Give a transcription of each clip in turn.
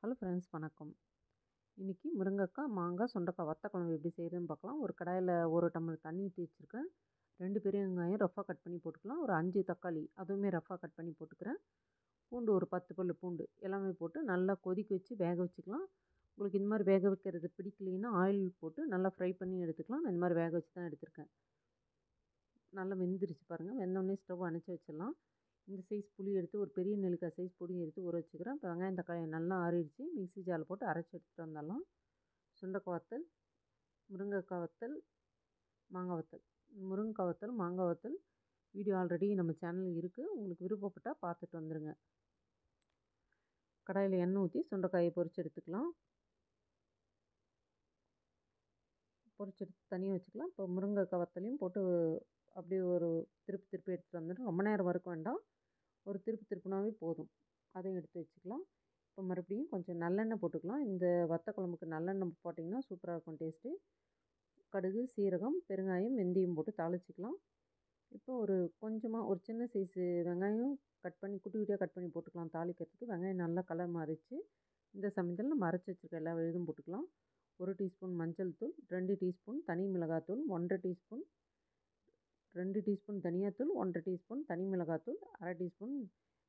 Hello friends, வணக்கம். இன்றைக்கி முருங்கைக்காய், மாங்காய், சுண்டைக்காய் வத்த குழம்பு எப்படி செய்கிறதுன்னு பார்க்கலாம். ஒரு கடாயில் 1 டம்ளர் தண்ணி ஊற்றி வச்சுருக்கேன். 2 பெரிய வெங்காயம் ரஃப்பாக கட் பண்ணி போட்டுக்கலாம். ஒரு 5 தக்காளி அதுவுமே ரஃப்பாக கட் பண்ணி போட்டுக்கிறேன். பூண்டு ஒரு 10 பல் பூண்டு எல்லாமே போட்டு நல்லா கொதிக்க வச்சு வேக வச்சுக்கலாம். உங்களுக்கு இந்த மாதிரி வேக வைக்கிறது பிடிக்கலைன்னா ஆயில் போட்டு நல்லா ஃப்ரை பண்ணி எடுத்துக்கலாம். நான் இந்த மாதிரி வேக வச்சு தான் எடுத்திருக்கேன். நல்லா வெந்துருச்சு பாருங்கள். வெந்தோடனே ஸ்டவ் அணைச்சி வச்சிடலாம். இந்த சைஸ் புளி எடுத்து ஒரு பெரிய நெல்லிக்காய் சைஸ் புளி எடுத்து ஊற வச்சுக்கிறேன். இப்போ வெங்காயம் தக்காளி நல்லா ஆறிடுச்சு. மிக்ஸி ஜாரில் போட்டு அரைச்சி எடுத்துகிட்டு வந்துடலாம். சுண்டைக்காய் வத்தல், முருங்கைக்காய் வத்தல், மாங்காய் வத்தல். முருங்கைக்காய் வத்தல், மாங்காய் வத்தல் வீடியோ ஆல்ரெடி நம்ம சேனலில் இருக்குது. உங்களுக்கு விருப்பப்பட்டால் பார்த்துட்டு வந்துடுங்க. கடாயில் எண்ணெய் ஊற்றி சுண்டைக்காயை பொரிச்சு எடுத்துக்கலாம். பொரிச்சு எடுத்து தனியாக வச்சுக்கலாம். இப்போ முருங்கைக்காய் வத்தலையும் போட்டு அப்படியே ஒரு திருப்பி எடுத்துகிட்டு வந்துட்டு ரொம்ப நேரம் வறுக்க வேண்டாம். ஒரு திருப்பினாவே போதும். அதையும் எடுத்து வச்சுக்கலாம். இப்போ மறுபடியும் கொஞ்சம் நல்லெண்ணெய் போட்டுக்கலாம். இந்த வத்த குழம்புக்கு நல்லெண்ணெய் போட்டிங்கன்னா சூப்பராக இருக்கும் டேஸ்ட்டு. கடுகு, சீரகம், பெருங்காயம், வெந்தயம் போட்டு தாளிச்சிக்கலாம். இப்போ கொஞ்சமாக ஒரு சின்ன சைஸு வெங்காயம் கட் பண்ணி குட்டி குட்டியாக கட் பண்ணி போட்டுக்கலாம் தாளிக்கிறதுக்கு. வெங்காயம் நல்லா கலர் மாறிச்சு. இந்த சமயத்தில் நம்ம அரைச்சி வச்சுருக்க எல்லா விழுதும் போட்டுக்கலாம். 1 டீஸ்பூன் மஞ்சள் தூள், 2 டீஸ்பூன் தனி மிளகாத்தூள், 1 டீஸ்பூன் 2 டீஸ்பூன் தனியாத்தூள், 1 டீஸ்பூன் தனி மிளகாத்தூள், 1/2 டீஸ்பூன்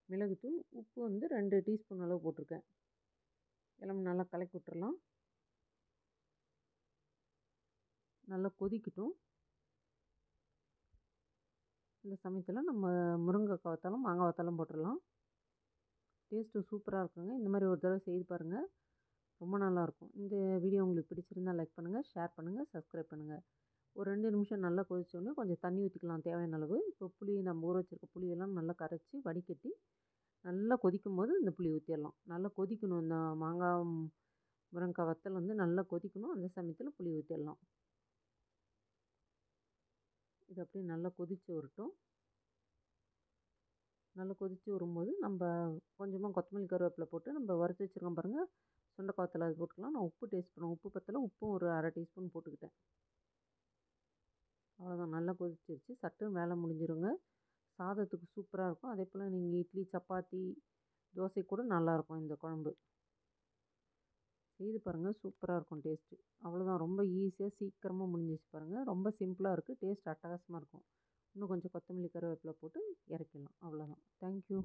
மிளகுத்தூள், உப்பு 2 டீஸ்பூன் அளவு போட்டிருக்கேன். எல்லாம் நல்லா கலக்கி விட்டுறலாம். நல்லா கொதிக்கட்டும். இந்த சமயத்தில் நம்ம முருங்கைக்காய் வத்தலும் மாங்காய் வத்தலும் போட்டுடலாம். டேஸ்ட்டு சூப்பராக இருக்குங்க. இந்த மாதிரி ஒரு தடவை செய்து பாருங்கள். ரொம்ப நல்லாயிருக்கும். இந்த வீடியோ உங்களுக்கு பிடிச்சிருந்தால் லைக் பண்ணுங்கள், ஷேர் பண்ணுங்கள், சப்ஸ்கிரைப் பண்ணுங்கள். ஒரு 2 நிமிஷம் நல்லா கொதிச்சோடனே கொஞ்சம் தண்ணி ஊற்றிக்கலாம் தேவையான அளவு. இப்போ புளி நம்ம ஊற வச்சுருக்க புளியெல்லாம் நல்லா கரைச்சி வடிகட்டி நல்லா கொதிக்கும் போது இந்த புளி ஊற்றிடலாம். நல்லா கொதிக்கணும். இந்த மாங்காய் முருங்கைக்காய் வத்தல் நல்லா கொதிக்கணும். அந்த சமயத்தில் புளி ஊற்றிடலாம். இது அப்படியே நல்லா கொதித்து வரட்டும். நல்லா கொதித்து வரும்போது நம்ம கொஞ்சமாக கொத்தமல்லி கருவேப்பிலை போட்டு நம்ம வறுத்து வச்சுருக்கோம் பாருங்கள், சுண்டைக்காய் வத்தல் அது போட்டுக்கலாம். நான் உப்பு டேஸ்ட் பண்ணுவேன். உப்பு பத்தலை, உப்பும் ஒரு 1/2 டீஸ்பூன் போட்டுக்கிட்டேன். அவ்வளோதான். நல்லா கொதிச்சிருச்சு. சட்டுன்னு வேலை முடிஞ்சிருங்க. சாதத்துக்கு சூப்பராக இருக்கும். அதே போல் நீங்கள் இட்லி, சப்பாத்தி, தோசை கூட நல்லாயிருக்கும் இந்த குழம்பு. செய்து பாருங்கள். சூப்பராக இருக்கும் டேஸ்ட்டு. அவ்வளோதான். ரொம்ப ஈஸியாக சீக்கிரமாக முடிஞ்சிச்சு பாருங்கள். ரொம்ப சிம்பிளாக இருக்குது. டேஸ்ட் அட்டகாசமாக இருக்கும். இன்னும் கொஞ்சம் கொத்தமல்லி கருவேப்பிலை போட்டு இறக்கிடலாம். அவ்வளோதான். தேங்க்யூ.